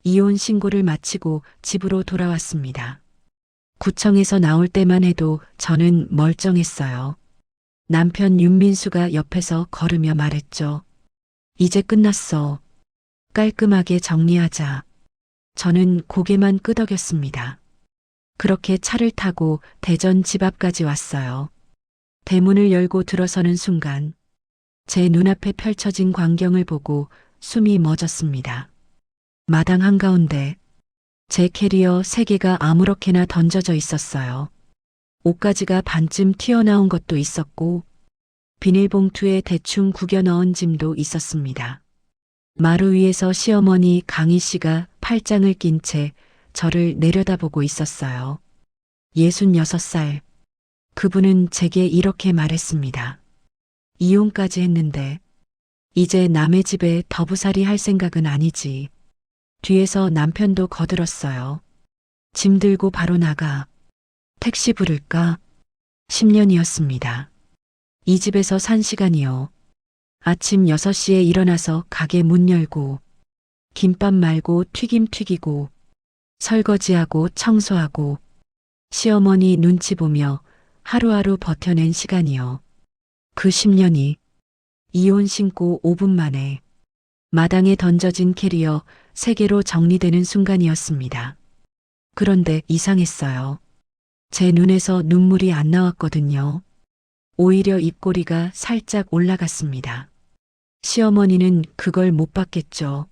이혼 신고를 마치고 집으로 돌아왔습니다. 구청에서 나올 때만 해도 저는 멀쩡했어요. 남편 윤민수가 옆에서 걸으며 말했죠. 이제 끝났어. 깔끔하게 정리하자. 저는 고개만 끄덕였습니다. 그렇게 차를 타고 대전 집 앞까지 왔어요. 대문을 열고 들어서는 순간 제 눈앞에 펼쳐진 광경을 보고 숨이 멎었습니다. 마당 한가운데 제 캐리어 3개가 아무렇게나 던져져 있었어요. 옷가지가 반쯤 튀어나온 것도 있었고 비닐봉투에 대충 구겨 넣은 짐도 있었습니다. 마루 위에서 시어머니 강희 씨가 팔짱을 낀 채 저를 내려다보고 있었어요. 66살. 그분은 제게 이렇게 말했습니다. 이혼까지 했는데 이제 남의 집에 더부살이 할 생각은 아니지. 뒤에서 남편도 거들었어요. 짐 들고 바로 나가. 택시 부를까? 10년이었습니다. 이 집에서 산 시간이요. 아침 6시에 일어나서 가게 문 열고 김밥 말고 튀김 튀기고 설거지하고 청소하고 시어머니 눈치 보며 하루하루 버텨낸 시간이요. 그 10년이 이혼 신고 5분 만에 마당에 던져진 캐리어 3개로 정리되는 순간이었습니다. 그런데 이상했어요. 제 눈에서 눈물이 안 나왔거든요. 오히려 입꼬리가 살짝 올라갔습니다. 시어머니는 그걸 못 봤겠죠.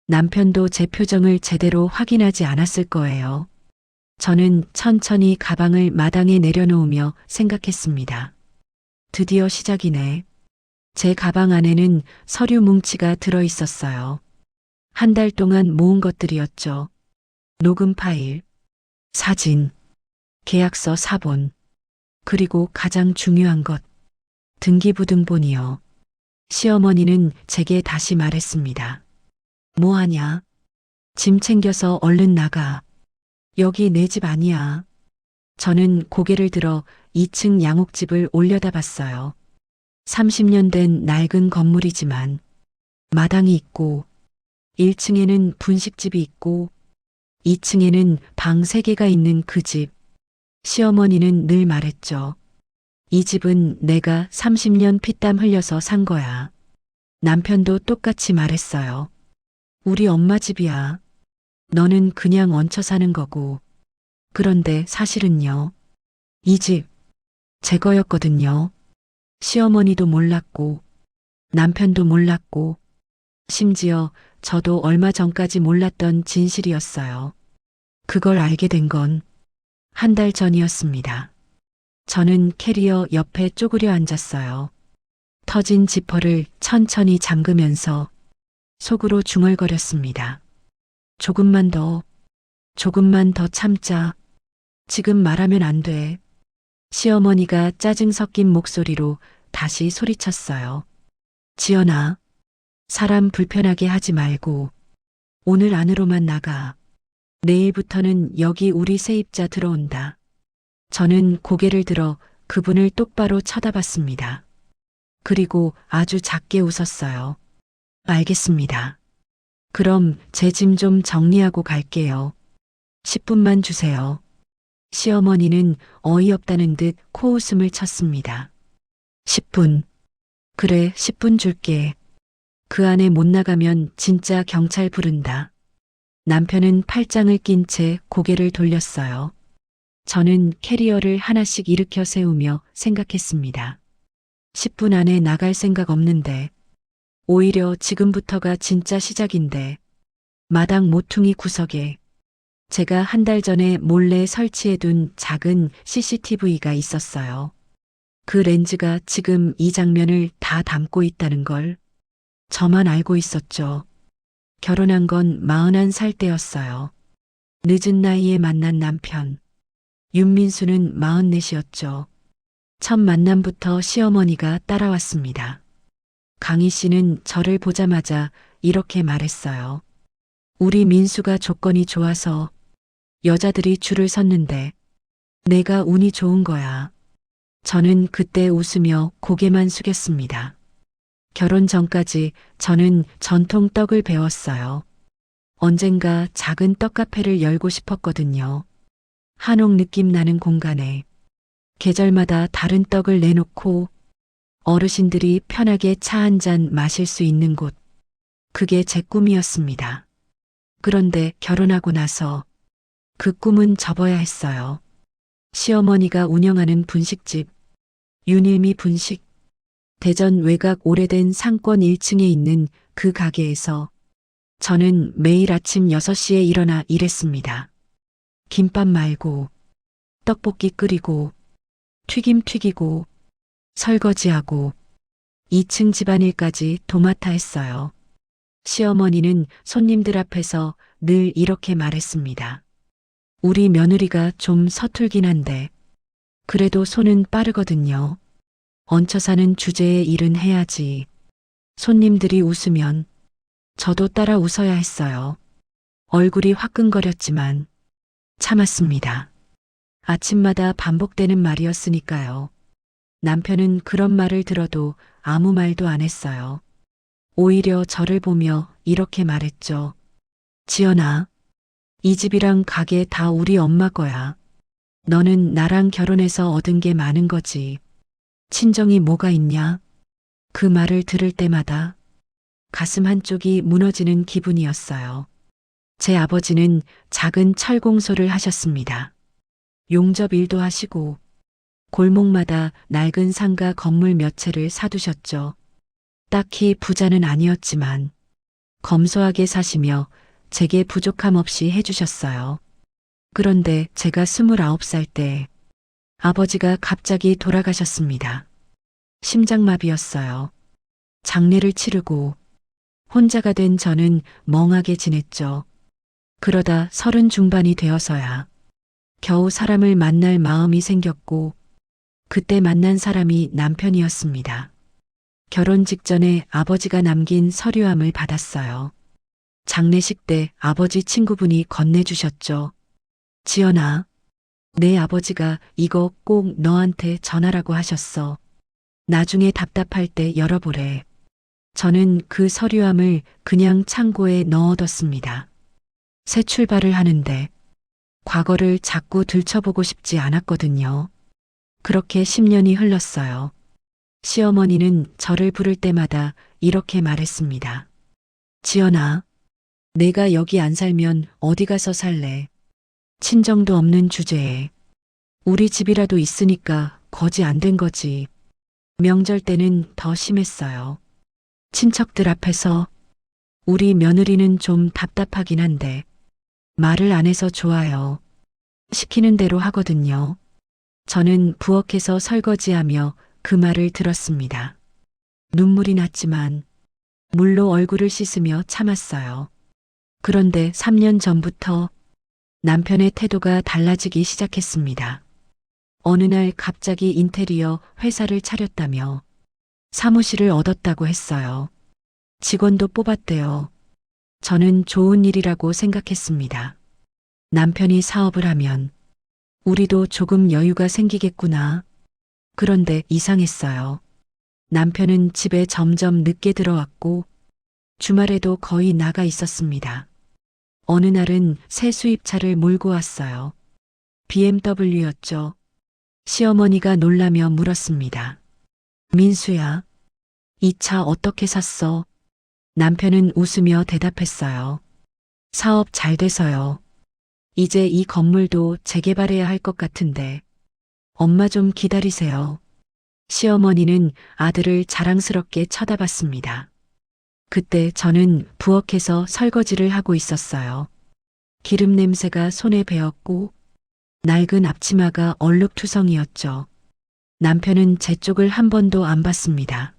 남편도 제 표정을 제대로 확인하지 않았을 거예요. 저는 천천히 가방을 마당에 내려놓으며 생각했습니다. 드디어 시작이네. 제 가방 안에는 서류 뭉치가 들어 있었어요. 한 달 동안 모은 것들이었죠. 녹음 파일, 사진, 계약서 사본, 그리고 가장 중요한 것, 등기부등본이요. 시어머니는 제게 다시 말했습니다. 뭐 하냐? 짐 챙겨서 얼른 나가. 여기 내 집 아니야. 저는 고개를 들어 2층 양옥집을 올려다봤어요. 30년 된 낡은 건물이지만 마당이 있고 1층에는 분식집이 있고 2층에는 방 3개가 있는 그 집. 시어머니는 늘 말했죠. 이 집은 내가 30년 피땀 흘려서 산 거야. 남편도 똑같이 말했어요. 우리 엄마 집이야. 너는 그냥 얹혀 사는 거고. 그런데 사실은요. 이 집 제 거였거든요. 시어머니도 몰랐고 남편도 몰랐고 심지어 저도 얼마 전까지 몰랐던 진실이었어요. 그걸 알게 된 건 한 달 전이었습니다. 저는 캐리어 옆에 쪼그려 앉았어요. 터진 지퍼를 천천히 잠그면서 속으로 중얼거렸습니다. 조금만 더 참자. 지금 말하면 안 돼. 시어머니가 짜증 섞인 목소리로 다시 소리쳤어요. 지연아, 사람 불편하게 하지 말고 오늘 안으로만 나가. 내일부터는 여기 우리 세입자 들어온다. 저는 고개를 들어 그분을 똑바로 쳐다봤습니다. 그리고 아주 작게 웃었어요. 알겠습니다. 그럼 제 짐 좀 정리하고 갈게요. 10분만 주세요. 시어머니는 어이없다는 듯 코웃음을 쳤습니다. 10분. 그래, 10분 줄게. 그 안에 못 나가면 진짜 경찰 부른다. 남편은 팔짱을 낀 채 고개를 돌렸어요. 저는 캐리어를 하나씩 일으켜 세우며 생각했습니다. 10분 안에 나갈 생각 없는데, 오히려 지금부터가 진짜 시작인데, 마당 모퉁이 구석에 제가 한 달 전에 몰래 설치해둔 작은 CCTV가 있었어요. 그 렌즈가 지금 이 장면을 다 담고 있다는 걸 저만 알고 있었죠. 결혼한 건 41살 때였어요. 늦은 나이에 만난 남편. 윤민수는 44이었죠. 첫 만남부터 시어머니가 따라왔습니다. 강희 씨는 저를 보자마자 이렇게 말했어요. 우리 민수가 조건이 좋아서 여자들이 줄을 섰는데 내가 운이 좋은 거야. 저는 그때 웃으며 고개만 숙였습니다. 결혼 전까지 저는 전통 떡을 배웠어요. 언젠가 작은 떡카페를 열고 싶었거든요. 한옥 느낌 나는 공간에 계절마다 다른 떡을 내놓고 어르신들이 편하게 차 한 잔 마실 수 있는 곳. 그게 제 꿈이었습니다. 그런데 결혼하고 나서 그 꿈은 접어야 했어요. 시어머니가 운영하는 분식집, 윤일미 분식, 대전 외곽 오래된 상권 1층에 있는 그 가게에서 저는 매일 아침 6시에 일어나 일했습니다. 김밥 말고, 떡볶이 끓이고, 튀김 튀기고, 설거지하고, 2층 집안일까지 도맡아 했어요. 시어머니는 손님들 앞에서 늘 이렇게 말했습니다. 우리 며느리가 좀 서툴긴 한데, 그래도 손은 빠르거든요. 얹혀 사는 주제의 일은 해야지. 손님들이 웃으면 저도 따라 웃어야 했어요. 얼굴이 화끈거렸지만 참았습니다. 아침마다 반복되는 말이었으니까요. 남편은 그런 말을 들어도 아무 말도 안 했어요. 오히려 저를 보며 이렇게 말했죠. 지연아, 이 집이랑 가게 다 우리 엄마 거야. 너는 나랑 결혼해서 얻은 게 많은 거지. 친정이 뭐가 있냐? 그 말을 들을 때마다 가슴 한쪽이 무너지는 기분이었어요. 제 아버지는 작은 철공소를 하셨습니다. 용접 일도 하시고 골목마다 낡은 상가 건물 몇 채를 사두셨죠. 딱히 부자는 아니었지만 검소하게 사시며 제게 부족함 없이 해주셨어요. 그런데 제가 29살 때 아버지가 갑자기 돌아가셨습니다. 심장마비였어요. 장례를 치르고 혼자가 된 저는 멍하게 지냈죠. 그러다 30 중반이 되어서야 겨우 사람을 만날 마음이 생겼고 그때 만난 사람이 남편이었습니다. 결혼 직전에 아버지가 남긴 서류함을 받았어요. 장례식 때 아버지 친구분이 건네주셨죠. 지연아, 내 아버지가 이거 꼭 너한테 전하라고 하셨어. 나중에 답답할 때 열어보래. 저는 그 서류함을 그냥 창고에 넣어뒀습니다. 새 출발을 하는데 과거를 자꾸 들춰보고 싶지 않았거든요. 그렇게 10년이 흘렀어요. 시어머니는 저를 부를 때마다 이렇게 말했습니다. 지연아, 내가 여기 안 살면 어디 가서 살래? 친정도 없는 주제에 우리 집이라도 있으니까 거지 안 된 거지. 명절 때는 더 심했어요. 친척들 앞에서 우리 며느리는 좀 답답하긴 한데 말을 안 해서 좋아요. 시키는 대로 하거든요. 저는 부엌에서 설거지하며 그 말을 들었습니다. 눈물이 났지만 물로 얼굴을 씻으며 참았어요. 그런데 3년 전부터 남편의 태도가 달라지기 시작했습니다. 어느 날 갑자기 인테리어 회사를 차렸다며 사무실을 얻었다고 했어요. 직원도 뽑았대요. 저는 좋은 일이라고 생각했습니다. 남편이 사업을 하면 우리도 조금 여유가 생기겠구나. 그런데 이상했어요. 남편은 집에 점점 늦게 들어왔고 주말에도 거의 나가 있었습니다. 어느 날은 새 수입차를 몰고 왔어요. BMW였죠. 시어머니가 놀라며 물었습니다. 민수야, 이 차 어떻게 샀어? 남편은 웃으며 대답했어요. 사업 잘 돼서요. 이제 이 건물도 재개발해야 할 것 같은데 엄마 좀 기다리세요. 시어머니는 아들을 자랑스럽게 쳐다봤습니다. 그때 저는 부엌에서 설거지를 하고 있었어요. 기름 냄새가 손에 배었고 낡은 앞치마가 얼룩투성이었죠. 남편은 제 쪽을 한 번도 안 봤습니다.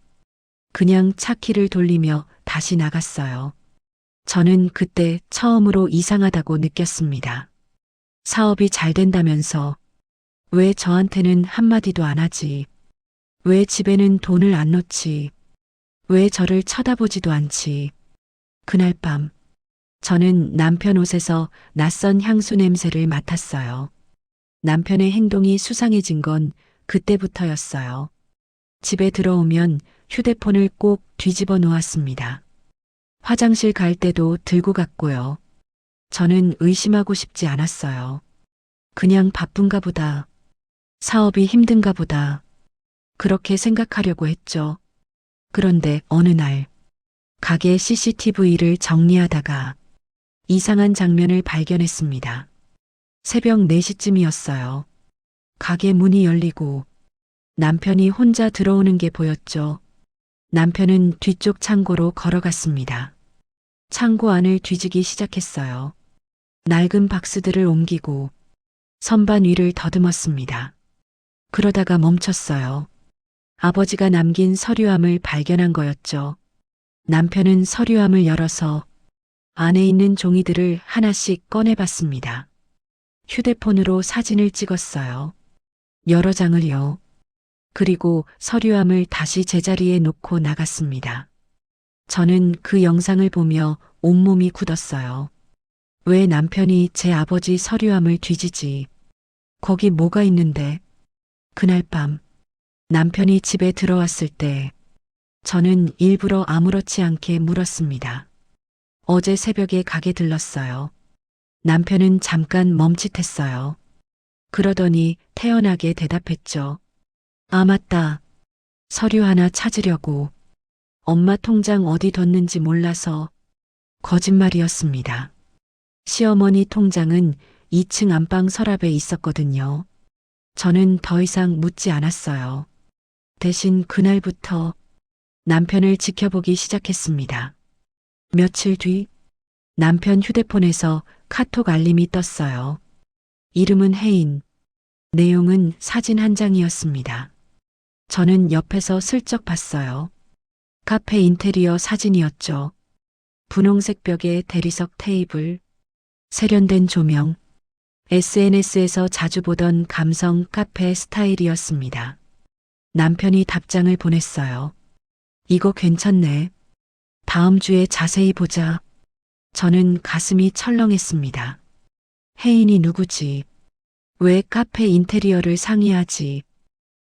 그냥 차키를 돌리며 다시 나갔어요. 저는 그때 처음으로 이상하다고 느꼈습니다. 사업이 잘 된다면서 왜 저한테는 한마디도 안 하지? 왜 집에는 돈을 안 넣지? 왜 저를 쳐다보지도 않지? 그날 밤 저는 남편 옷에서 낯선 향수 냄새를 맡았어요. 남편의 행동이 수상해진 건 그때부터였어요. 집에 들어오면 휴대폰을 꼭 뒤집어 놓았습니다. 화장실 갈 때도 들고 갔고요. 저는 의심하고 싶지 않았어요. 그냥 바쁜가 보다. 사업이 힘든가 보다. 그렇게 생각하려고 했죠. 그런데 어느 날 가게 CCTV를 정리하다가 이상한 장면을 발견했습니다. 새벽 4시쯤이었어요. 가게 문이 열리고 남편이 혼자 들어오는 게 보였죠. 남편은 뒤쪽 창고로 걸어갔습니다. 창고 안을 뒤지기 시작했어요. 낡은 박스들을 옮기고 선반 위를 더듬었습니다. 그러다가 멈췄어요. 아버지가 남긴 서류함을 발견한 거였죠. 남편은 서류함을 열어서 안에 있는 종이들을 하나씩 꺼내봤습니다. 휴대폰으로 사진을 찍었어요. 여러 장을요. 그리고 서류함을 다시 제자리에 놓고 나갔습니다. 저는 그 영상을 보며 온몸이 굳었어요. 왜 남편이 제 아버지 서류함을 뒤지지? 거기 뭐가 있는데? 그날 밤 남편이 집에 들어왔을 때 저는 일부러 아무렇지 않게 물었습니다. 어제 새벽에 가게 들렀어요. 남편은 잠깐 멈칫했어요. 그러더니 태연하게 대답했죠. 아, 맞다. 서류 하나 찾으려고. 엄마 통장 어디 뒀는지 몰라서. 거짓말이었습니다. 시어머니 통장은 2층 안방 서랍에 있었거든요. 저는 더 이상 묻지 않았어요. 대신 그날부터 남편을 지켜보기 시작했습니다. 며칠 뒤 남편 휴대폰에서 카톡 알림이 떴어요. 이름은 혜인, 내용은 사진 한 장이었습니다. 저는 옆에서 슬쩍 봤어요. 카페 인테리어 사진이었죠. 분홍색 벽에 대리석 테이블, 세련된 조명, SNS에서 자주 보던 감성 카페 스타일이었습니다. 남편이 답장을 보냈어요. 이거 괜찮네. 다음 주에 자세히 보자. 저는 가슴이 철렁했습니다. 혜인이 누구지? 왜 카페 인테리어를 상의하지?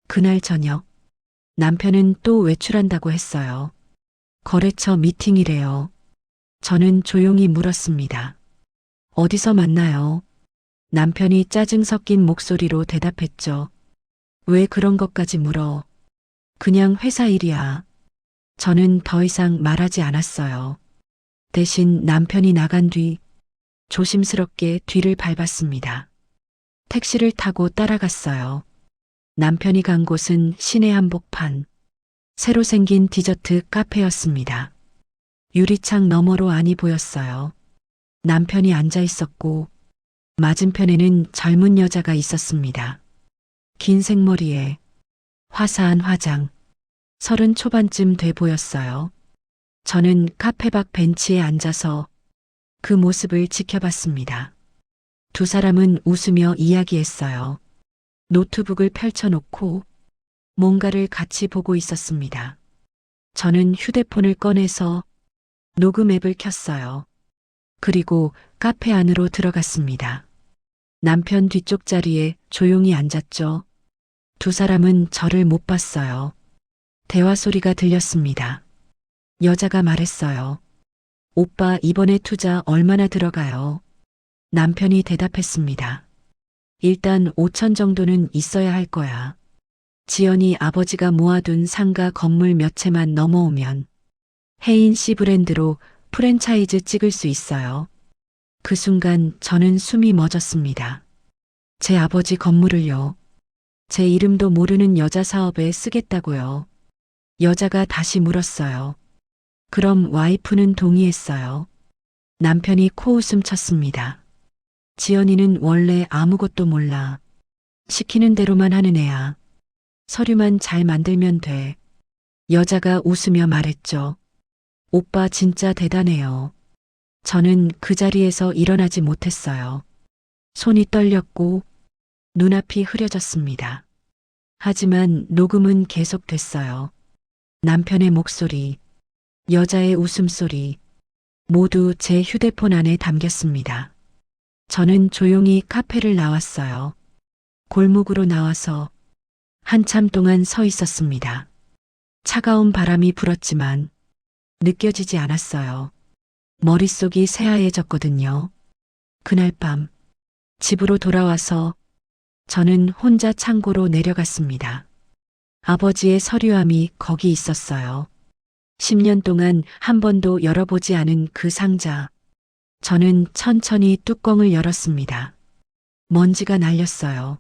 그날 저녁 남편은 또 외출한다고 했어요. 거래처 미팅이래요. 저는 조용히 물었습니다. 어디서 만나요? 남편이 짜증 섞인 목소리로 대답했죠. 왜 그런 것까지 물어? 그냥 회사 일이야. 저는 더 이상 말하지 않았어요. 대신 남편이 나간 뒤 조심스럽게 뒤를 밟았습니다. 택시를 타고 따라갔어요. 남편이 간 곳은 시내 한복판, 새로 생긴 디저트 카페였습니다. 유리창 너머로 안이 보였어요. 남편이 앉아 있었고 맞은편에는 젊은 여자가 있었습니다. 긴 생머리에 화사한 화장, 30 초반쯤 돼 보였어요. 저는 카페 밖 벤치에 앉아서 그 모습을 지켜봤습니다. 두 사람은 웃으며 이야기했어요. 노트북을 펼쳐놓고 뭔가를 같이 보고 있었습니다. 저는 휴대폰을 꺼내서 녹음 앱을 켰어요. 그리고 카페 안으로 들어갔습니다. 남편 뒤쪽 자리에 조용히 앉았죠. 두 사람은 저를 못 봤어요. 대화 소리가 들렸습니다. 여자가 말했어요. 오빠 이번에 투자 얼마나 들어가요? 남편이 대답했습니다. 일단 5천 정도는 있어야 할 거야. 지연이 아버지가 모아둔 상가 건물 몇 채만 넘어오면 혜인 씨 브랜드로 프랜차이즈 찍을 수 있어요. 그 순간 저는 숨이 멎었습니다. 제 아버지 건물을요. 제 이름도 모르는 여자 사업에 쓰겠다고요. 여자가 다시 물었어요. 그럼 와이프는 동의했어요. 남편이 코웃음 쳤습니다. 지연이는 원래 아무것도 몰라. 시키는 대로만 하는 애야. 서류만 잘 만들면 돼. 여자가 웃으며 말했죠. 오빠 진짜 대단해요. 저는 그 자리에서 일어나지 못했어요. 손이 떨렸고 눈앞이 흐려졌습니다. 하지만 녹음은 계속됐어요. 남편의 목소리, 여자의 웃음소리, 모두 제 휴대폰 안에 담겼습니다. 저는 조용히 카페를 나왔어요. 골목으로 나와서 한참 동안 서 있었습니다. 차가운 바람이 불었지만 느껴지지 않았어요. 머릿속이 새하얘졌거든요. 그날 밤 집으로 돌아와서 저는 혼자 창고로 내려갔습니다. 아버지의 서류함이 거기 있었어요. 10년 동안 한 번도 열어보지 않은 그 상자. 저는 천천히 뚜껑을 열었습니다. 먼지가 날렸어요.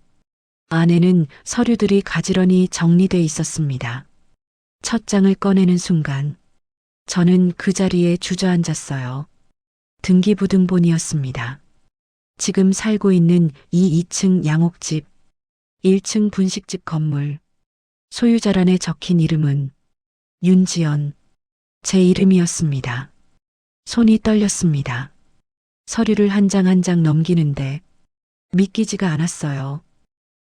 안에는 서류들이 가지런히 정리돼 있었습니다. 첫 장을 꺼내는 순간 저는 그 자리에 주저앉았어요. 등기부등본이었습니다. 지금 살고 있는 이 2층 양옥집, 1층 분식집 건물, 소유자란에 적힌 이름은 윤지연, 제 이름이었습니다. 손이 떨렸습니다. 서류를 한 장 한 장 넘기는데 믿기지가 않았어요.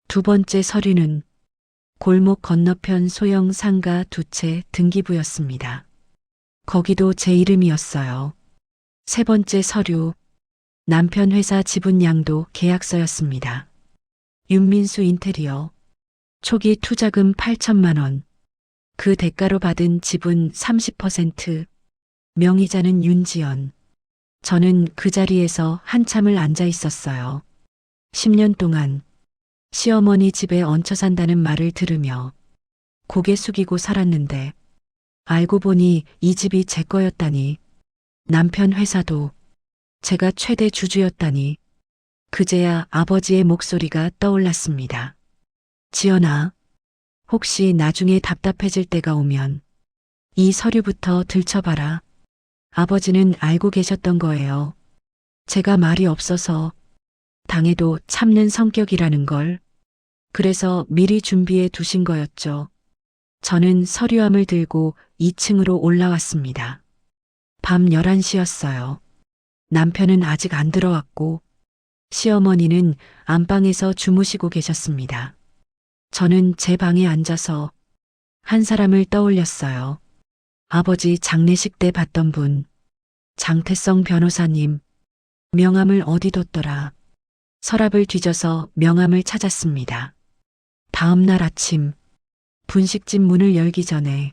두 번째 서류는 골목 건너편 소형 상가 2채 등기부였습니다. 거기도 제 이름이었어요. 세 번째 서류, 남편 회사 지분 양도 계약서였습니다. 윤민수 인테리어, 초기 투자금 8천만 원, 그 대가로 받은 지분 30%, 명의자는 윤지연. 저는 그 자리에서 한참을 앉아 있었어요. 10년 동안 시어머니 집에 얹혀 산다는 말을 들으며 고개 숙이고 살았는데 알고 보니 이 집이 제 거였다니, 남편 회사도 제가 최대 주주였다니. 그제야 아버지의 목소리가 떠올랐습니다. 지연아, 혹시 나중에 답답해질 때가 오면 이 서류부터 들춰봐라. 아버지는 알고 계셨던 거예요. 제가 말이 없어서 당해도 참는 성격이라는 걸. 그래서 미리 준비해 두신 거였죠. 저는 서류함을 들고 2층으로 올라왔습니다. 밤 11시였어요. 남편은 아직 안 들어왔고 시어머니는 안방에서 주무시고 계셨습니다. 저는 제 방에 앉아서 한 사람을 떠올렸어요. 아버지 장례식 때 봤던 분, 장태성 변호사님. 명함을 어디 뒀더라. 서랍을 뒤져서 명함을 찾았습니다. 다음 날 아침, 분식집 문을 열기 전에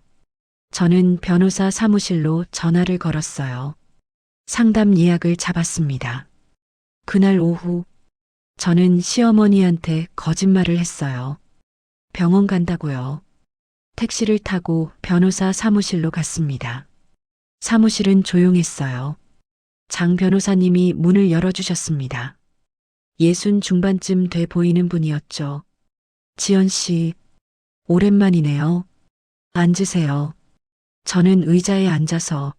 저는 변호사 사무실로 전화를 걸었어요. 상담 예약을 잡았습니다. 그날 오후, 저는 시어머니한테 거짓말을 했어요. 병원 간다고요. 택시를 타고 변호사 사무실로 갔습니다. 사무실은 조용했어요. 장 변호사님이 문을 열어주셨습니다. 60 중반쯤 돼 보이는 분이었죠. 지연 씨, 오랜만이네요. 앉으세요. 저는 의자에 앉아서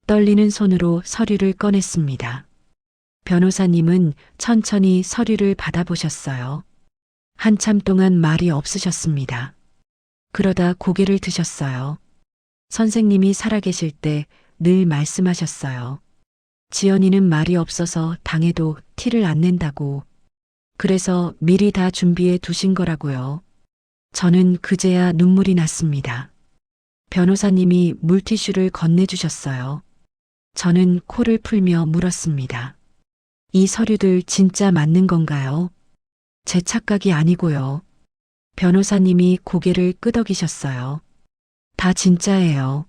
떨리는 손으로 서류를 꺼냈습니다. 변호사님은 천천히 서류를 받아보셨어요. 한참 동안 말이 없으셨습니다. 그러다 고개를 드셨어요. 선생님이 살아계실 때 늘 말씀하셨어요. 지연이는 말이 없어서 당해도 티를 안 낸다고. 그래서 미리 다 준비해 두신 거라고요. 저는 그제야 눈물이 났습니다. 변호사님이 물티슈를 건네주셨어요. 저는 코를 풀며 물었습니다. 이 서류들 진짜 맞는 건가요? 제 착각이 아니고요. 변호사님이 고개를 끄덕이셨어요. 다 진짜예요.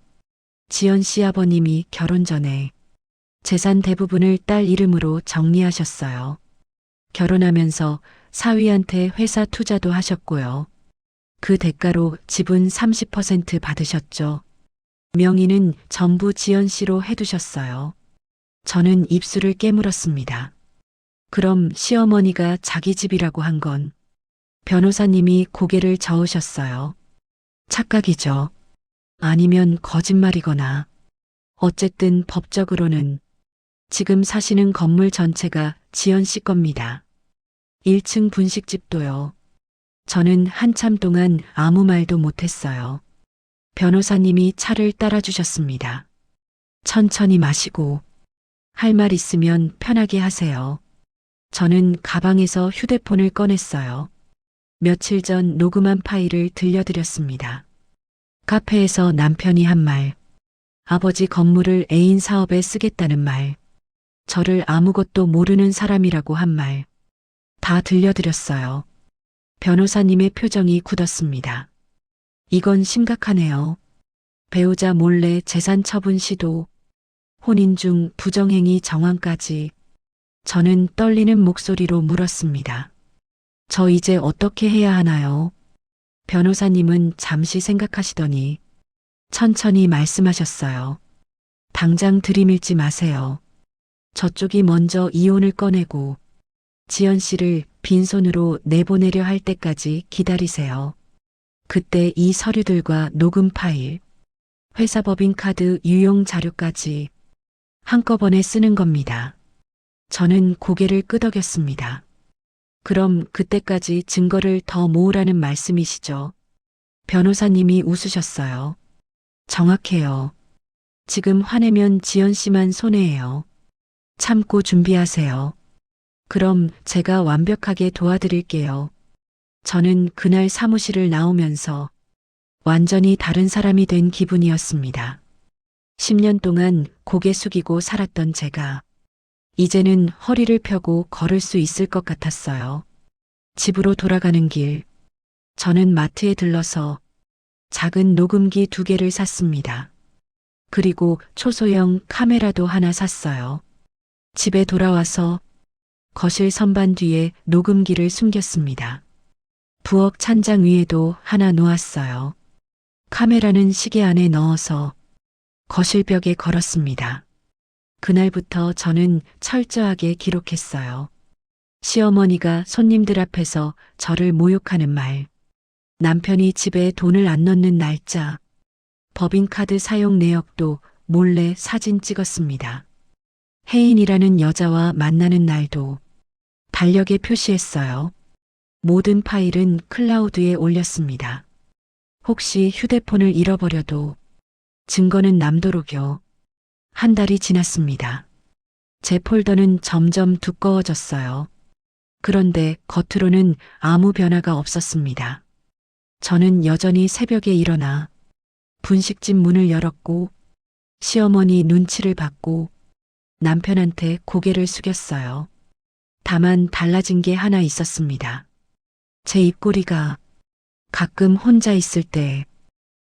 지연 씨 아버님이 결혼 전에 재산 대부분을 딸 이름으로 정리하셨어요. 결혼하면서 사위한테 회사 투자도 하셨고요. 그 대가로 지분 30% 받으셨죠. 명의는 전부 지연 씨로 해두셨어요. 저는 입술을 깨물었습니다. 그럼 시어머니가 자기 집이라고 한 건? 변호사님이 고개를 저으셨어요. 착각이죠. 아니면 거짓말이거나. 어쨌든 법적으로는 지금 사시는 건물 전체가 지연 씨 겁니다. 1층 분식집도요. 저는 한참 동안 아무 말도 못했어요. 변호사님이 차를 따라주셨습니다. 천천히 마시고 할 말 있으면 편하게 하세요. 저는 가방에서 휴대폰을 꺼냈어요. 며칠 전 녹음한 파일을 들려드렸습니다. 카페에서 남편이 한 말, 아버지 건물을 애인 사업에 쓰겠다는 말, 저를 아무것도 모르는 사람이라고 한 말, 다 들려드렸어요. 변호사님의 표정이 굳었습니다. 이건 심각하네요. 배우자 몰래 재산 처분 시도, 혼인 중 부정행위 정황까지. 저는 떨리는 목소리로 물었습니다. 저 이제 어떻게 해야 하나요? 변호사님은 잠시 생각하시더니 천천히 말씀하셨어요. 당장 들이밀지 마세요. 저쪽이 먼저 이혼을 꺼내고 지연 씨를 빈손으로 내보내려 할 때까지 기다리세요. 그때 이 서류들과 녹음 파일, 회사 법인카드 유용 자료까지 한꺼번에 쓰는 겁니다. 저는 고개를 끄덕였습니다. 그럼 그때까지 증거를 더 모으라는 말씀이시죠? 변호사님이 웃으셨어요. 정확해요. 지금 화내면 지연 씨만 손해예요. 참고 준비하세요. 그럼 제가 완벽하게 도와드릴게요. 저는 그날 사무실을 나오면서 완전히 다른 사람이 된 기분이었습니다. 10년 동안 고개 숙이고 살았던 제가 이제는 허리를 펴고 걸을 수 있을 것 같았어요. 집으로 돌아가는 길, 저는 마트에 들러서 작은 녹음기 2개를 샀습니다. 그리고 초소형 카메라도 하나 샀어요. 집에 돌아와서 거실 선반 뒤에 녹음기를 숨겼습니다. 부엌 찬장 위에도 하나 놓았어요. 카메라는 시계 안에 넣어서 거실 벽에 걸었습니다. 그날부터 저는 철저하게 기록했어요. 시어머니가 손님들 앞에서 저를 모욕하는 말, 남편이 집에 돈을 안 넣는 날짜, 법인카드 사용 내역도 몰래 사진 찍었습니다. 혜인이라는 여자와 만나는 날도 달력에 표시했어요. 모든 파일은 클라우드에 올렸습니다. 혹시 휴대폰을 잃어버려도 증거는 남도록요. 한 달이 지났습니다. 제 폴더는 점점 두꺼워졌어요. 그런데 겉으로는 아무 변화가 없었습니다. 저는 여전히 새벽에 일어나 분식집 문을 열었고 시어머니 눈치를 받고 남편한테 고개를 숙였어요. 다만 달라진 게 하나 있었습니다. 제 입꼬리가 가끔 혼자 있을 때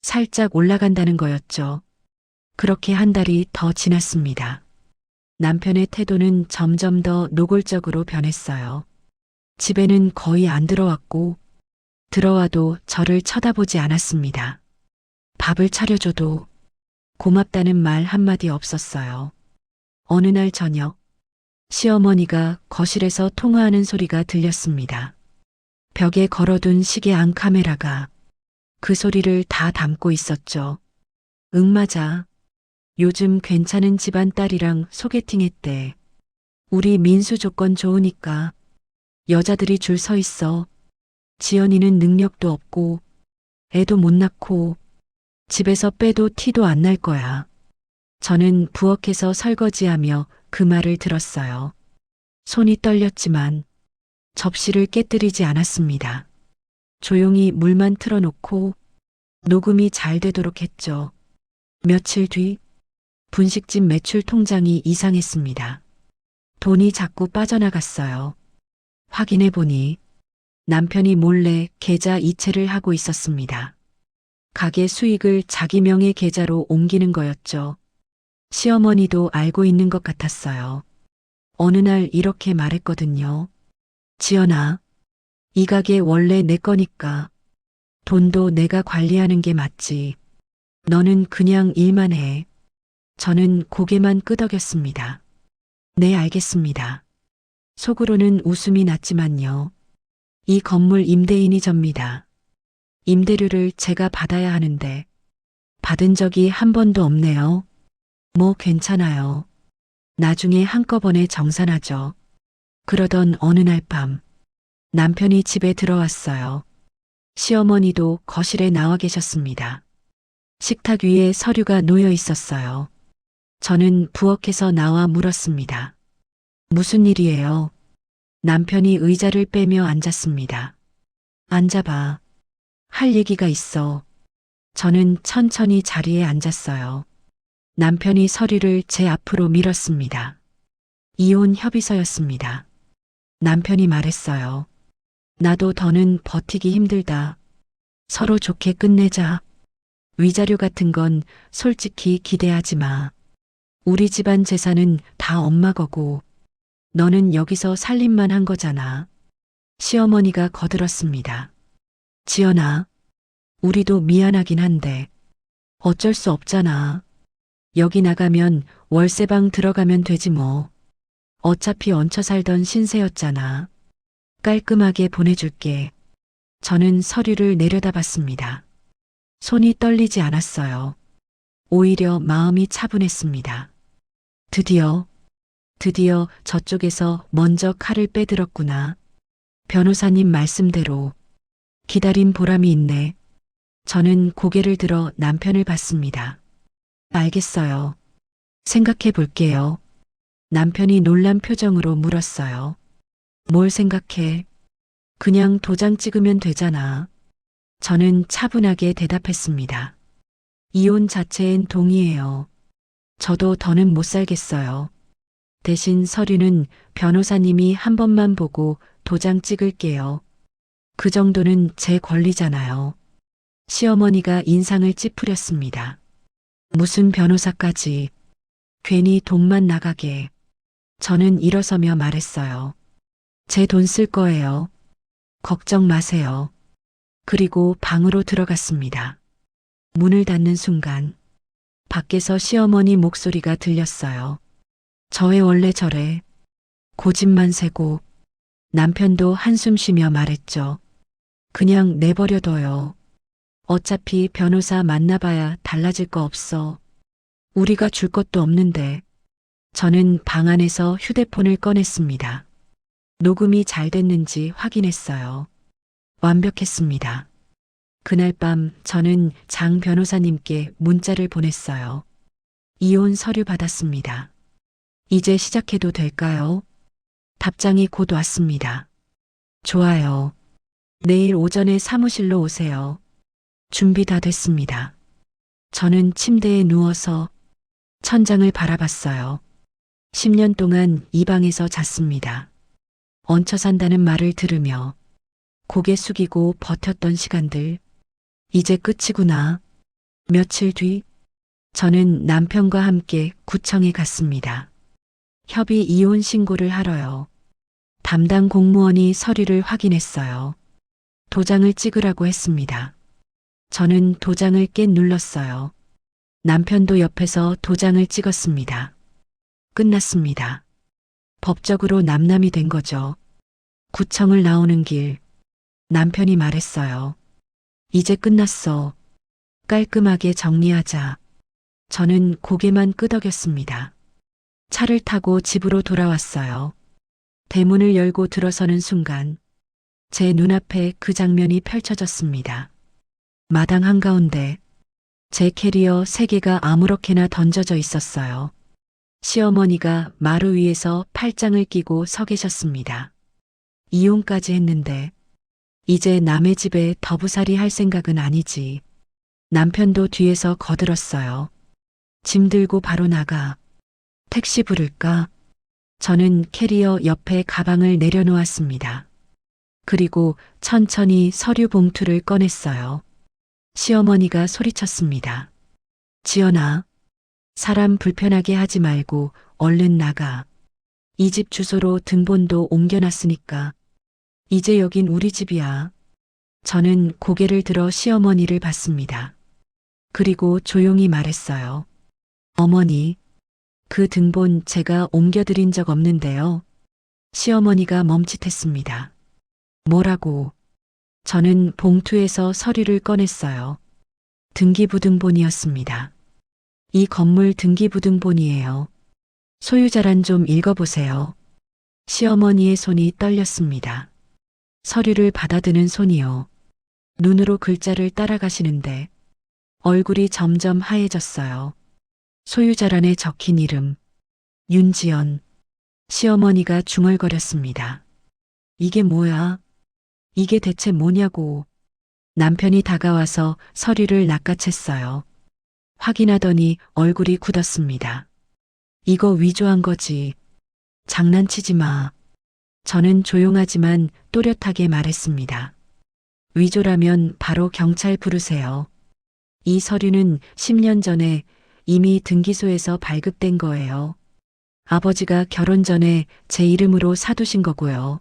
살짝 올라간다는 거였죠. 그렇게 한 달이 더 지났습니다. 남편의 태도는 점점 더 노골적으로 변했어요. 집에는 거의 안 들어왔고 들어와도 저를 쳐다보지 않았습니다. 밥을 차려줘도 고맙다는 말 한마디 없었어요. 어느 날 저녁 시어머니가 거실에서 통화하는 소리가 들렸습니다. 벽에 걸어둔 시계 안 카메라가 그 소리를 다 담고 있었죠. 응 맞아. 요즘 괜찮은 집안 딸이랑 소개팅했대. 우리 민수 조건 좋으니까 여자들이 줄 서 있어. 지연이는 능력도 없고 애도 못 낳고 집에서 빼도 티도 안 날 거야. 저는 부엌에서 설거지하며 그 말을 들었어요. 손이 떨렸지만 접시를 깨뜨리지 않았습니다. 조용히 물만 틀어놓고 녹음이 잘 되도록 했죠. 며칠 뒤 분식집 매출 통장이 이상했습니다. 돈이 자꾸 빠져나갔어요. 확인해 보니 남편이 몰래 계좌 이체를 하고 있었습니다. 가게 수익을 자기 명의 계좌로 옮기는 거였죠. 시어머니도 알고 있는 것 같았어요. 어느 날 이렇게 말했거든요. 지연아, 이 가게 원래 내 거니까 돈도 내가 관리하는 게 맞지. 너는 그냥 일만 해. 저는 고개만 끄덕였습니다. 네, 알겠습니다. 속으로는 웃음이 났지만요. 이 건물 임대인이 접니다. 임대료를 제가 받아야 하는데 받은 적이 한 번도 없네요. 뭐 괜찮아요. 나중에 한꺼번에 정산하죠. 그러던 어느 날 밤 남편이 집에 들어왔어요. 시어머니도 거실에 나와 계셨습니다. 식탁 위에 서류가 놓여 있었어요. 저는 부엌에서 나와 물었습니다. 무슨 일이에요? 남편이 의자를 빼며 앉았습니다. 앉아봐. 할 얘기가 있어. 저는 천천히 자리에 앉았어요. 남편이 서류를 제 앞으로 밀었습니다. 이혼 협의서였습니다. 남편이 말했어요. 나도 더는 버티기 힘들다. 서로 좋게 끝내자. 위자료 같은 건 솔직히 기대하지 마. 우리 집안 재산은 다 엄마 거고 너는 여기서 살림만 한 거잖아. 시어머니가 거들었습니다. 지연아, 우리도 미안하긴 한데 어쩔 수 없잖아. 여기 나가면 월세방 들어가면 되지 뭐. 어차피 얹혀 살던 신세였잖아. 깔끔하게 보내줄게. 저는 서류를 내려다봤습니다. 손이 떨리지 않았어요. 오히려 마음이 차분했습니다. 드디어 저쪽에서 먼저 칼을 빼들었구나. 변호사님 말씀대로 기다린 보람이 있네. 저는 고개를 들어 남편을 봤습니다. 알겠어요. 생각해 볼게요. 남편이 놀란 표정으로 물었어요. 뭘 생각해? 그냥 도장 찍으면 되잖아. 저는 차분하게 대답했습니다. 이혼 자체엔 동의해요. 저도 더는 못 살겠어요. 대신 서류는 변호사님이 한 번만 보고 도장 찍을게요. 그 정도는 제 권리잖아요. 시어머니가 인상을 찌푸렸습니다. 무슨 변호사까지. 괜히 돈만 나가게. 저는 일어서며 말했어요. 제 돈 쓸 거예요. 걱정 마세요. 그리고 방으로 들어갔습니다. 문을 닫는 순간 밖에서 시어머니 목소리가 들렸어요. 저 애 원래 저래. 고집만 세고. 남편도 한숨 쉬며 말했죠. 그냥 내버려둬요. 어차피 변호사 만나봐야 달라질 거 없어. 우리가 줄 것도 없는데. 저는 방 안에서 휴대폰을 꺼냈습니다. 녹음이 잘 됐는지 확인했어요. 완벽했습니다. 그날 밤 저는 장 변호사님께 문자를 보냈어요. 이혼 서류 받았습니다. 이제 시작해도 될까요? 답장이 곧 왔습니다. 좋아요. 내일 오전에 사무실로 오세요. 준비 다 됐습니다. 저는 침대에 누워서 천장을 바라봤어요. 10년 동안 이 방에서 잤습니다. 얹혀 산다는 말을 들으며 고개 숙이고 버텼던 시간들. 이제 끝이구나. 며칠 뒤 저는 남편과 함께 구청에 갔습니다. 협의 이혼 신고를 하러요. 담당 공무원이 서류를 확인했어요. 도장을 찍으라고 했습니다. 저는 도장을 ቄ 눌렀어요. 남편도 옆에서 도장을 찍었습니다. 끝났습니다. 법적으로 남남이 된 거죠. 구청을 나오는 길 남편이 말했어요. 이제 끝났어. 깔끔하게 정리하자. 저는 고개만 끄덕였습니다. 차를 타고 집으로 돌아왔어요. 대문을 열고 들어서는 순간 제 눈앞에 그 장면이 펼쳐졌습니다. 마당 한가운데 제 캐리어 3개가 아무렇게나 던져져 있었어요. 시어머니가 마루 위에서 팔짱을 끼고 서 계셨습니다. 이혼까지 했는데 이제 남의 집에 더부살이 할 생각은 아니지. 남편도 뒤에서 거들었어요. 짐 들고 바로 나가. 택시 부를까? 저는 캐리어 옆에 가방을 내려놓았습니다. 그리고 천천히 서류 봉투를 꺼냈어요. 시어머니가 소리쳤습니다. 지연아, 사람 불편하게 하지 말고 얼른 나가. 이 집 주소로 등본도 옮겨놨으니까. 이제 여긴 우리 집이야. 저는 고개를 들어 시어머니를 봤습니다. 그리고 조용히 말했어요. 어머니, 그 등본 제가 옮겨드린 적 없는데요. 시어머니가 멈칫했습니다. 뭐라고? 저는 봉투에서 서류를 꺼냈어요. 등기부등본이었습니다. 이 건물 등기부등본이에요. 소유자란 좀 읽어보세요. 시어머니의 손이 떨렸습니다. 서류를 받아드는 손이요. 눈으로 글자를 따라가시는데 얼굴이 점점 하얘졌어요. 소유자란에 적힌 이름 윤지연. 시어머니가 중얼거렸습니다. 이게 뭐야? 이게 대체 뭐냐고. 남편이 다가와서 서류를 낚아챘어요. 확인하더니 얼굴이 굳었습니다. 이거 위조한 거지. 장난치지 마. 저는 조용하지만 또렷하게 말했습니다. 위조라면 바로 경찰 부르세요. 이 서류는 10년 전에 이미 등기소에서 발급된 거예요. 아버지가 결혼 전에 제 이름으로 사두신 거고요.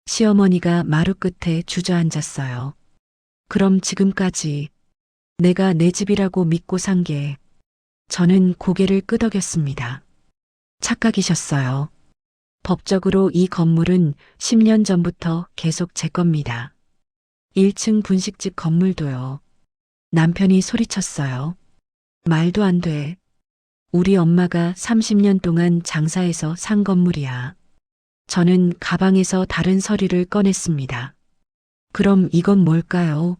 시어머니가 마루 끝에 주저앉았어요. 그럼 지금까지 내가 내 집이라고 믿고 산 게, 저는 고개를 끄덕였습니다. 착각이셨어요. 법적으로 이 건물은 10년 전부터 계속 제 겁니다. 1층 분식집 건물도요. 남편이 소리쳤어요. 말도 안 돼. 우리 엄마가 30년 동안 장사해서 산 건물이야. 저는 가방에서 다른 서류를 꺼냈습니다. 그럼 이건 뭘까요?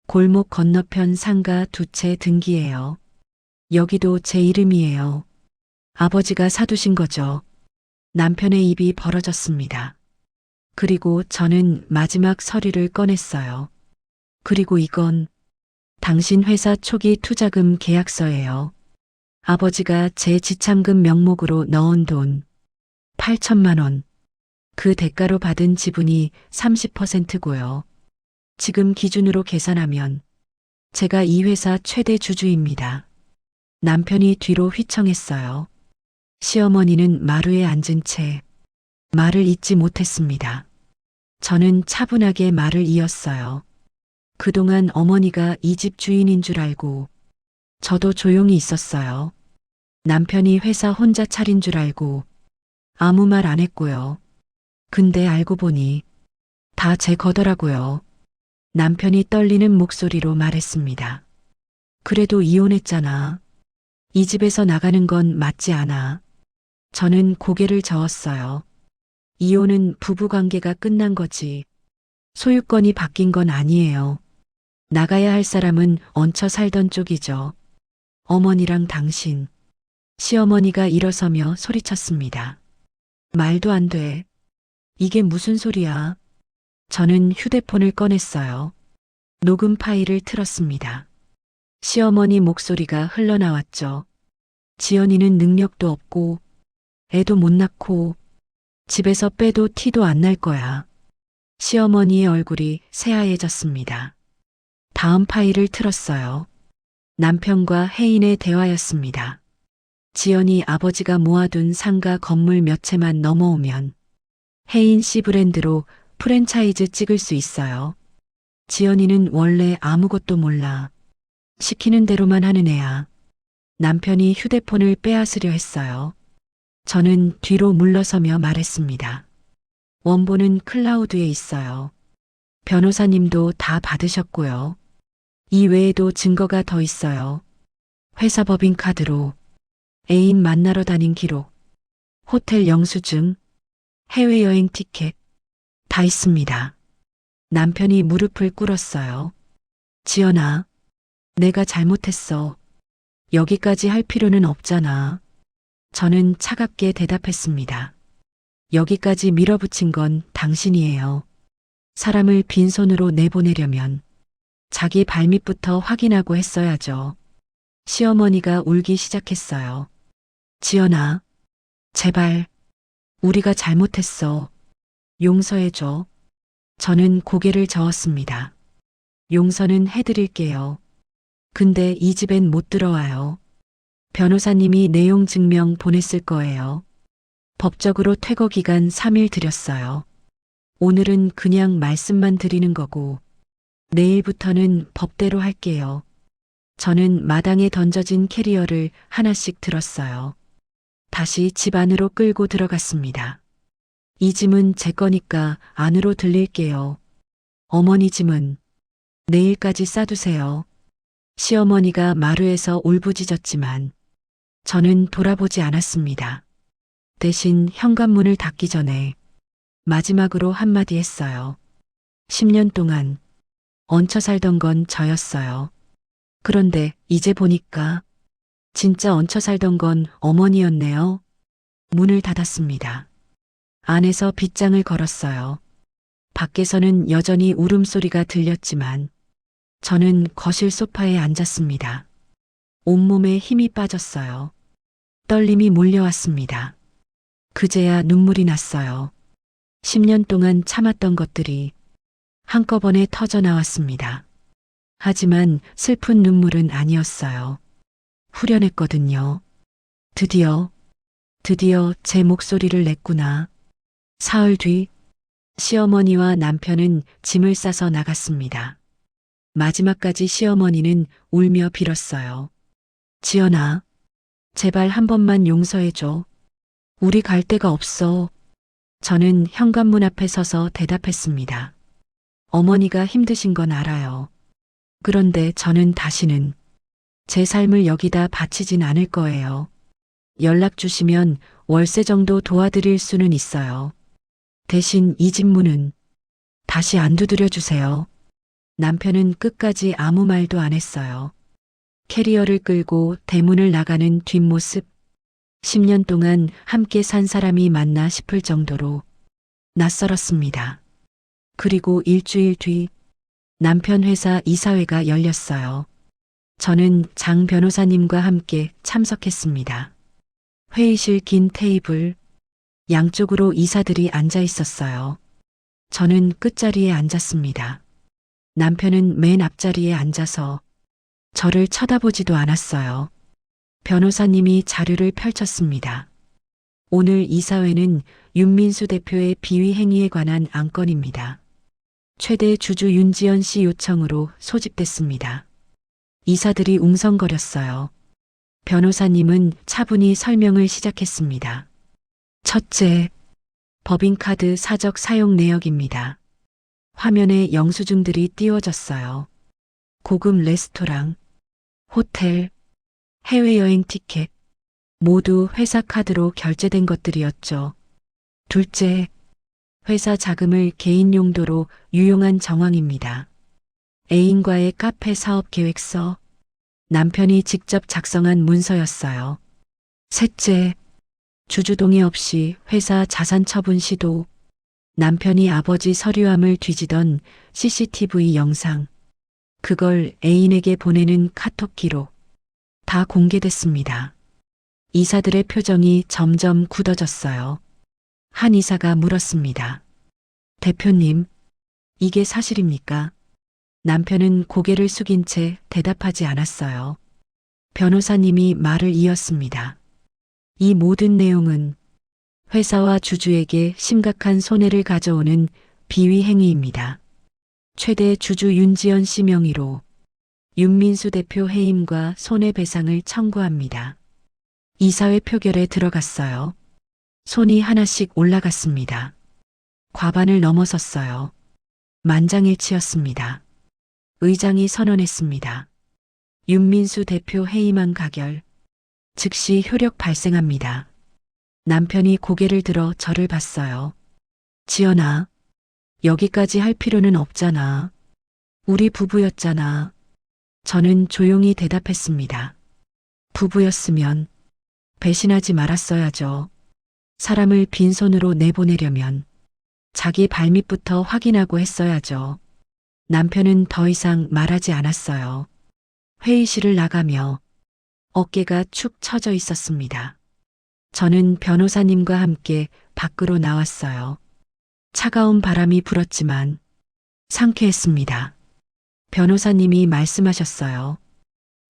골목 건너편 상가 2채 등기예요. 여기도 제 이름이에요. 아버지가 사두신 거죠. 남편의 입이 벌어졌습니다. 그리고 저는 마지막 서류를 꺼냈어요. 그리고 이건 당신 회사 초기 투자금 계약서예요. 아버지가 제 지참금 명목으로 넣은 돈 8천만 원. 그 대가로 받은 지분이 30%고요. 지금 기준으로 계산하면 제가 이 회사 최대 주주입니다. 남편이 뒤로 휘청했어요. 시어머니는 마루에 앉은 채 말을 잇지 못했습니다. 저는 차분하게 말을 이었어요. 그동안 어머니가 이 집 주인인 줄 알고 저도 조용히 있었어요. 남편이 회사 혼자 차린 줄 알고 아무 말 안 했고요. 근데 알고 보니 다 제 거더라고요. 남편이 떨리는 목소리로 말했습니다. 그래도 이혼했잖아. 이 집에서 나가는 건 맞지 않아. 저는 고개를 저었어요. 이혼은 부부관계가 끝난 거지. 소유권이 바뀐 건 아니에요. 나가야 할 사람은 얹혀 살던 쪽이죠. 어머니랑 당신. 시어머니가 일어서며 소리쳤습니다. 말도 안 돼. 이게 무슨 소리야? 저는 휴대폰을 꺼냈어요. 녹음 파일을 틀었습니다. 시어머니 목소리가 흘러나왔죠. 지연이는 능력도 없고 애도 못 낳고 집에서 빼도 티도 안 날 거야. 시어머니의 얼굴이 새하얘졌습니다. 다음 파일을 틀었어요. 남편과 혜인의 대화였습니다. 지연이 아버지가 모아둔 상가 건물 몇 채만 넘어오면 혜인 씨 브랜드로 프랜차이즈 찍을 수 있어요. 지연이는 원래 아무것도 몰라. 시키는 대로만 하는 애야. 남편이 휴대폰을 빼앗으려 했어요. 저는 뒤로 물러서며 말했습니다. 원본은 클라우드에 있어요. 변호사님도 다 받으셨고요. 이 외에도 증거가 더 있어요. 회사 법인카드로 애인 만나러 다닌 기록, 호텔 영수증, 해외여행 티켓 다 있습니다. 남편이 무릎을 꿇었어요. 지연아, 내가 잘못했어. 여기까지 할 필요는 없잖아. 저는 차갑게 대답했습니다. 여기까지 밀어붙인 건 당신이에요. 사람을 빈손으로 내보내려면 자기 발밑부터 확인하고 했어야죠. 시어머니가 울기 시작했어요. 지연아, 제발, 우리가 잘못했어. 용서해줘. 저는 고개를 저었습니다. 용서는 해드릴게요. 근데 이 집엔 못 들어와요. 변호사님이 내용 증명 보냈을 거예요. 법적으로 퇴거 기간 3일 드렸어요. 오늘은 그냥 말씀만 드리는 거고 내일부터는 법대로 할게요. 저는 마당에 던져진 캐리어를 하나씩 들었어요. 다시 집 안으로 끌고 들어갔습니다. 이 짐은 제 거니까 안으로 들릴게요. 어머니 짐은 내일까지 싸두세요. 시어머니가 마루에서 울부짖었지만 저는 돌아보지 않았습니다. 대신 현관문을 닫기 전에 마지막으로 한마디 했어요. 10년 동안 얹혀 살던 건 저였어요. 그런데 이제 보니까 진짜 얹혀 살던 건 어머니였네요. 문을 닫았습니다. 안에서 빗장을 걸었어요. 밖에서는 여전히 울음소리가 들렸지만 저는 거실 소파에 앉았습니다. 온몸에 힘이 빠졌어요. 떨림이 몰려왔습니다. 그제야 눈물이 났어요. 10년 동안 참았던 것들이 한꺼번에 터져 나왔습니다. 하지만 슬픈 눈물은 아니었어요. 후련했거든요. 드디어 드디어 제 목소리를 냈구나. 사흘 뒤 시어머니와 남편은 짐을 싸서 나갔습니다. 마지막까지 시어머니는 울며 빌었어요. 지연아, 제발 한 번만 용서해줘. 우리 갈 데가 없어. 저는 현관문 앞에 서서 대답했습니다. 어머니가 힘드신 건 알아요. 그런데 저는 다시는 제 삶을 여기다 바치진 않을 거예요. 연락 주시면 월세 정도 도와드릴 수는 있어요. 대신 이 집 문은 다시 안 두드려 주세요. 남편은 끝까지 아무 말도 안 했어요. 캐리어를 끌고 대문을 나가는 뒷모습. 10년 동안 함께 산 사람이 맞나 싶을 정도로 낯설었습니다. 그리고 일주일 뒤 남편 회사 이사회가 열렸어요. 저는 장 변호사님과 함께 참석했습니다. 회의실 긴 테이블, 양쪽으로 이사들이 앉아 있었어요. 저는 끝자리에 앉았습니다. 남편은 맨 앞자리에 앉아서 저를 쳐다보지도 않았어요. 변호사님이 자료를 펼쳤습니다. 오늘 이사회는 윤민수 대표의 비위 행위에 관한 안건입니다. 최대 주주 윤지연 씨 요청으로 소집됐습니다. 이사들이 웅성거렸어요. 변호사님은 차분히 설명을 시작했습니다. 첫째, 법인카드 사적 사용 내역입니다. 화면에 영수증들이 띄워졌어요. 고급 레스토랑, 호텔, 해외여행 티켓, 모두 회사 카드로 결제된 것들이었죠. 둘째, 회사 자금을 개인 용도로 유용한 정황입니다. 애인과의 카페 사업 계획서, 남편이 직접 작성한 문서였어요. 셋째, 주주 동의 없이 회사 자산 처분 시도, 남편이 아버지 서류함을 뒤지던 CCTV 영상, 그걸 애인에게 보내는 카톡 기록, 다 공개됐습니다. 이사들의 표정이 점점 굳어졌어요. 한 이사가 물었습니다. 대표님, 이게 사실입니까? 남편은 고개를 숙인 채 대답하지 않았어요. 변호사님이 말을 이었습니다. 이 모든 내용은 회사와 주주에게 심각한 손해를 가져오는 비위 행위입니다. 최대 주주 윤지연 씨 명의로 윤민수 대표 해임과 손해배상을 청구합니다. 이사회 표결에 들어갔어요. 손이 하나씩 올라갔습니다. 과반을 넘어섰어요. 만장일치였습니다. 의장이 선언했습니다. 윤민수 대표 해임안 가결. 즉시 효력 발생합니다. 남편이 고개를 들어 저를 봤어요. 지연아, 여기까지 할 필요는 없잖아. 우리 부부였잖아. 저는 조용히 대답했습니다. 부부였으면 배신하지 말았어야죠. 사람을 빈손으로 내보내려면 자기 발밑부터 확인하고 했어야죠. 남편은 더 이상 말하지 않았어요. 회의실을 나가며 어깨가 축 처져 있었습니다. 저는 변호사님과 함께 밖으로 나왔어요. 차가운 바람이 불었지만 상쾌했습니다. 변호사님이 말씀하셨어요.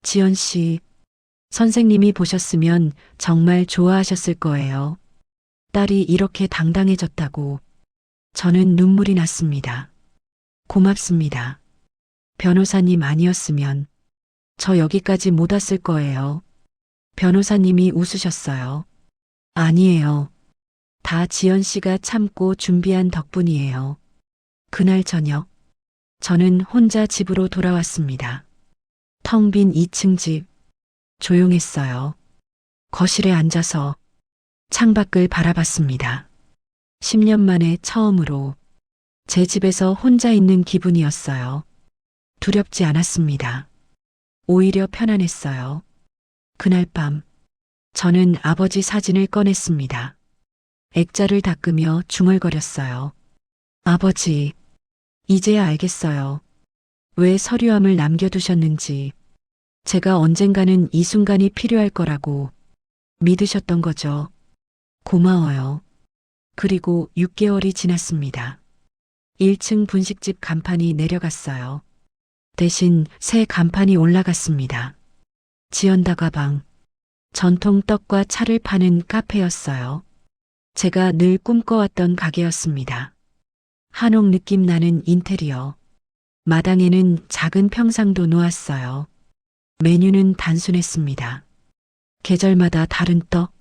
지연 씨, 선생님이 보셨으면 정말 좋아하셨을 거예요. 딸이 이렇게 당당해졌다고. 저는 눈물이 났습니다. 고맙습니다. 변호사님 아니었으면 저 여기까지 못 왔을 거예요. 변호사님이 웃으셨어요. 아니에요. 다 지연 씨가 참고 준비한 덕분이에요. 그날 저녁, 저는 혼자 집으로 돌아왔습니다. 텅 빈 2층 집, 조용했어요. 거실에 앉아서 창밖을 바라봤습니다. 10년 만에 처음으로 제 집에서 혼자 있는 기분이었어요. 두렵지 않았습니다. 오히려 편안했어요. 그날 밤, 저는 아버지 사진을 꺼냈습니다. 액자를 닦으며 중얼거렸어요. 아버지, 이제야 알겠어요. 왜 서류함을 남겨두셨는지. 제가 언젠가는 이 순간이 필요할 거라고 믿으셨던 거죠. 고마워요. 그리고 6개월이 지났습니다. 1층 분식집 간판이 내려갔어요. 대신 새 간판이 올라갔습니다. 지연 다가방. 전통 떡과 차를 파는 카페였어요. 제가 늘 꿈꿔왔던 가게였습니다. 한옥 느낌 나는 인테리어. 마당에는 작은 평상도 놓았어요. 메뉴는 단순했습니다. 계절마다 다른 떡,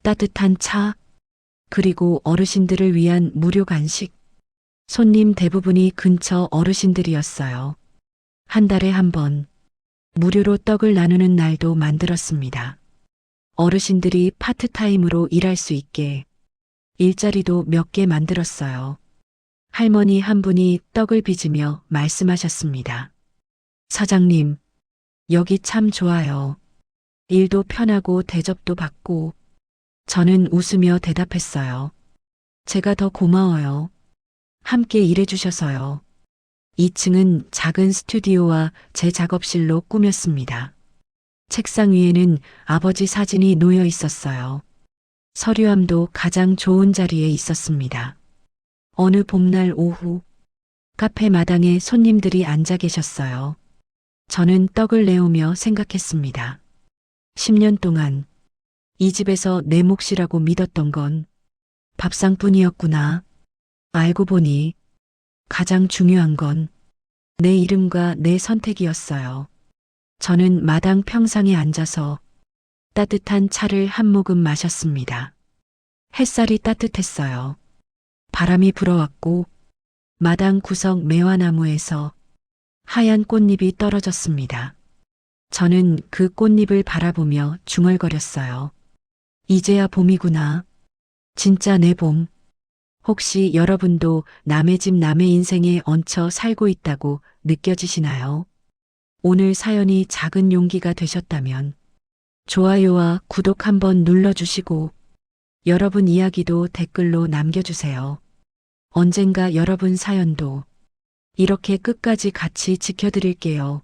따뜻한 차, 그리고 어르신들을 위한 무료 간식. 손님 대부분이 근처 어르신들이었어요. 한 달에 한 번 무료로 떡을 나누는 날도 만들었습니다. 어르신들이 파트타임으로 일할 수 있게 일자리도 몇 개 만들었어요. 할머니 한 분이 떡을 빚으며 말씀하셨습니다. 사장님, 여기 참 좋아요. 일도 편하고 대접도 받고. 저는 웃으며 대답했어요. 제가 더 고마워요. 함께 일해주셔서요. 2층은 작은 스튜디오와 제 작업실로 꾸몄습니다. 책상 위에는 아버지 사진이 놓여 있었어요. 서류함도 가장 좋은 자리에 있었습니다. 어느 봄날 오후, 카페 마당에 손님들이 앉아 계셨어요. 저는 떡을 내오며 생각했습니다. 10년 동안 이 집에서 내 몫이라고 믿었던 건 밥상뿐이었구나. 알고 보니 가장 중요한 건 내 이름과 내 선택이었어요. 저는 마당 평상에 앉아서 따뜻한 차를 한 모금 마셨습니다. 햇살이 따뜻했어요. 바람이 불어왔고 마당 구석 매화나무에서 하얀 꽃잎이 떨어졌습니다. 저는 그 꽃잎을 바라보며 중얼거렸어요. 이제야 봄이구나. 진짜 내 봄. 혹시 여러분도 남의 집 남의 인생에 얹혀 살고 있다고 느껴지시나요? 오늘 사연이 작은 용기가 되셨다면 좋아요와 구독 한번 눌러주시고 여러분 이야기도 댓글로 남겨주세요. 언젠가 여러분 사연도 이렇게 끝까지 같이 지켜드릴게요.